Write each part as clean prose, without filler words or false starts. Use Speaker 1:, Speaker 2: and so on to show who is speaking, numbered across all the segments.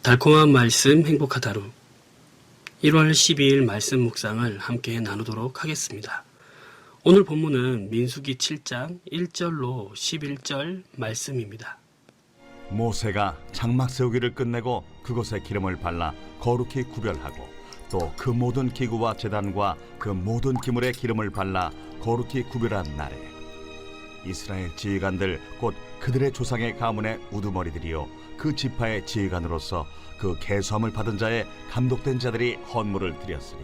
Speaker 1: 달콤한 말씀 행복한 하루 1월 12일 말씀 묵상을 함께 나누도록 하겠습니다. 오늘 본문은 민수기 7장 1절로 11절 말씀입니다.
Speaker 2: 모세가 장막 세우기를 끝내고 그곳에 기름을 발라 거룩히 구별하고 또 그 모든 기구와 제단과 그 모든 기물에 기름을 발라 거룩히 구별한 날에 이스라엘 지휘관들 곧 그들의 조상의 가문의 우두머리들이요 그 지파의 지휘관으로서 그 계수함을 받은 자의 감독된 자들이 헌물을 드렸으니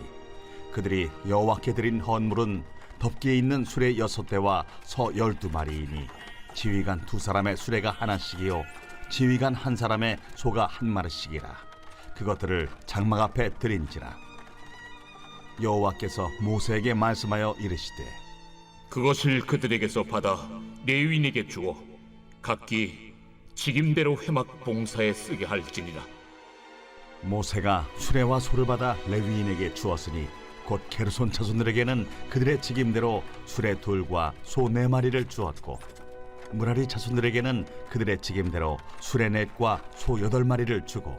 Speaker 2: 그들이 여호와께 드린 헌물은 덮기에 있는 수레 6대와 서 12마리이니 지휘관 2사람의 수레가 하나씩이요 지휘관 1사람의 소가 1마리씩이라 그것들을 장막 앞에 드린지라. 여호와께서 모세에게 말씀하여 이르시되
Speaker 3: 그것을 그들에게서 받아 레위인에게 주어 각기 직임대로 회막 봉사에 쓰게 할지니라.
Speaker 2: 모세가 수레와 소를 받아 레위인에게 주었으니 곧 게르손 자손들에게는 그들의 직임대로 수레 2과 소 4마리를 주었고 무라리 자손들에게는 그들의 직임대로 수레 4과 소 8마리를 주고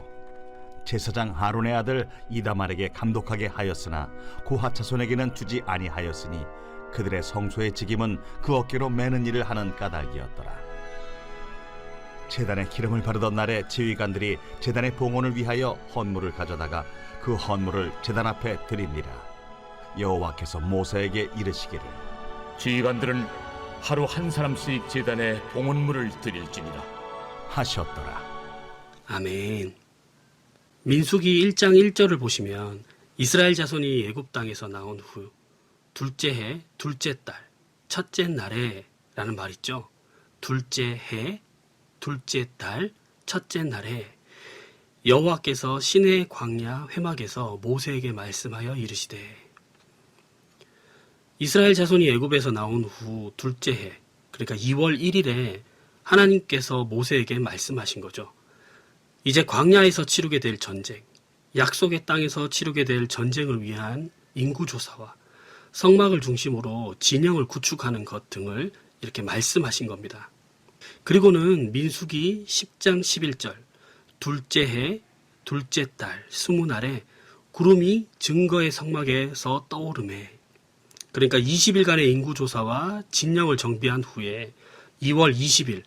Speaker 2: 제사장 아론의 아들 이다말에게 감독하게 하였으나 고핫 자손에게는 주지 아니하였으니 그들의 성소의 직임은 그 어깨로 매는 일을 하는 까닭이었더라. 제단에 기름을 바르던 날에 지휘관들이 제단의 봉헌을 위하여 헌물을 가져다가 그 헌물을 제단 앞에 드립니다. 여호와께서 모세에게 이르시기를
Speaker 3: 지휘관들은 하루 한 사람씩 제단에 봉헌물을 드릴지니라
Speaker 2: 하셨더라.
Speaker 1: 아멘. 민수기 1장 1절을 보시면 이스라엘 자손이 애굽 땅에서 나온 후 둘째 해, 둘째 달, 첫째 날에 라는 말 있죠. 둘째 해, 둘째 달, 첫째 날에 여호와께서 시내 광야 회막에서 모세에게 말씀하여 이르시되 이스라엘 자손이 애굽에서 나온 후 둘째 해, 그러니까 2월 1일에 하나님께서 모세에게 말씀하신 거죠. 이제 광야에서 치르게 될 전쟁, 약속의 땅에서 치르게 될 전쟁을 위한 인구조사와 성막을 중심으로 진영을 구축하는 것 등을 이렇게 말씀하신 겁니다. 그리고는 민수기 10장 11절 둘째 해, 둘째 달, 20날에 구름이 증거의 성막에서 떠오르매 그러니까 20일간의 인구조사와 진영을 정비한 후에 2월 20일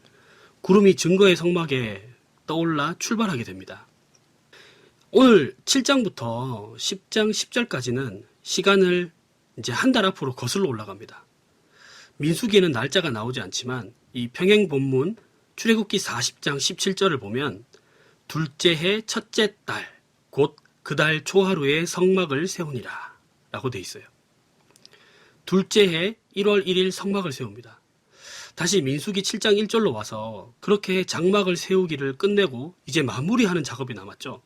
Speaker 1: 구름이 증거의 성막에 떠올라 출발하게 됩니다. 오늘 7장부터 10장 10절까지는 시간을 이제 한 달 앞으로 거슬러 올라갑니다. 민수기에는 날짜가 나오지 않지만 이 평행 본문 출애굽기 40장 17절을 보면 둘째 해 첫째 달 곧 그 달 초하루에 성막을 세우니라 라고 돼 있어요. 둘째 해 1월 1일 성막을 세웁니다. 다시 민수기 7장 1절로 와서 그렇게 장막을 세우기를 끝내고 이제 마무리하는 작업이 남았죠.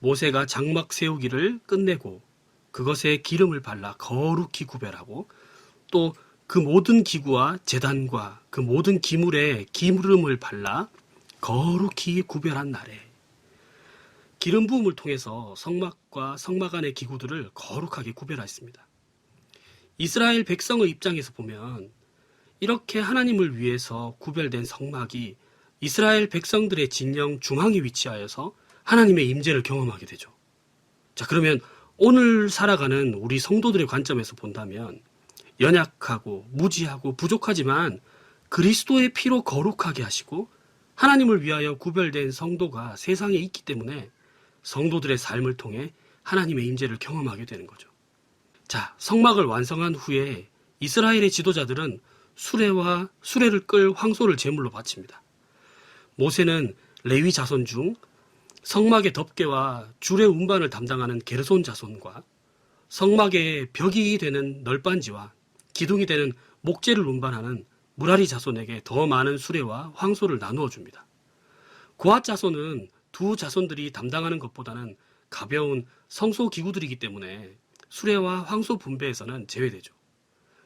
Speaker 1: 모세가 장막 세우기를 끝내고 그것에 기름을 발라 거룩히 구별하고 또 그 모든 기구와 제단과 그 모든 기물에 기름을 발라 거룩히 구별한 날에 기름 부음을 통해서 성막과 성막 안의 기구들을 거룩하게 구별하였습니다. 이스라엘 백성의 입장에서 보면 이렇게 하나님을 위해서 구별된 성막이 이스라엘 백성들의 진영 중앙에 위치하여서 하나님의 임재를 경험하게 되죠. 자, 그러면 오늘 살아가는 우리 성도들의 관점에서 본다면 연약하고 무지하고 부족하지만 그리스도의 피로 거룩하게 하시고 하나님을 위하여 구별된 성도가 세상에 있기 때문에 성도들의 삶을 통해 하나님의 임재를 경험하게 되는 거죠. 자, 성막을 완성한 후에 이스라엘의 지도자들은 수레를 끌 황소를 제물로 바칩니다. 모세는 레위 자손 중 성막의 덮개와 줄의 운반을 담당하는 게르손 자손과 성막의 벽이 되는 널빤지와 기둥이 되는 목재를 운반하는 무라리 자손에게 더 많은 수레와 황소를 나누어 줍니다. 고핫 자손은 두 자손들이 담당하는 것보다는 가벼운 성소 기구들이기 때문에 수레와 황소 분배에서는 제외되죠.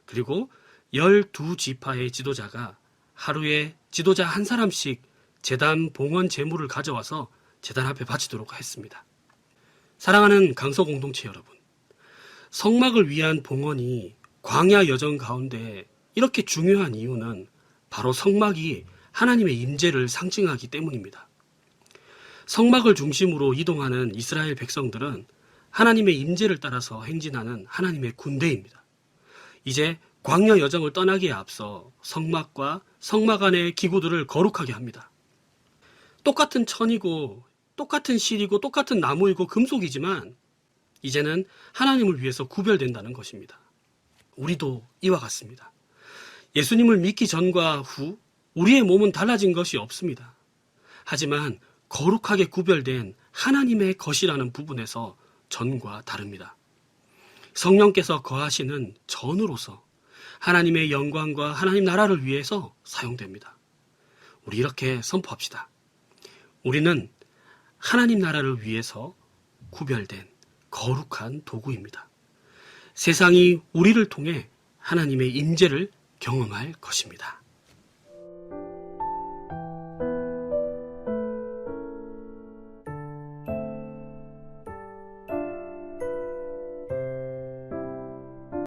Speaker 1: 그리고 12지파의 지도자가 하루에 지도자 한 사람씩 제단 봉헌 제물을 가져와서 제단 앞에 바치도록 했습니다. 사랑하는 강서 공동체 여러분, 성막을 위한 봉헌이 광야 여정 가운데 이렇게 중요한 이유는 바로 성막이 하나님의 임재를 상징하기 때문입니다. 성막을 중심으로 이동하는 이스라엘 백성들은 하나님의 임재를 따라서 행진하는 하나님의 군대입니다. 이제 광야 여정을 떠나기에 앞서 성막과 성막 안의 기구들을 거룩하게 합니다. 똑같은 천이고 똑같은 실이고 똑같은 나무이고 금속이지만 이제는 하나님을 위해서 구별된다는 것입니다. 우리도 이와 같습니다. 예수님을 믿기 전과 후 우리의 몸은 달라진 것이 없습니다. 하지만 거룩하게 구별된 하나님의 것이라는 부분에서 전과 다릅니다. 성령께서 거하시는 전으로서 하나님의 영광과 하나님 나라를 위해서 사용됩니다. 우리 이렇게 선포합시다. 우리는 하나님 나라를 위해서 구별된 거룩한 도구입니다. 세상이 우리를 통해 하나님의 임재를 경험할 것입니다.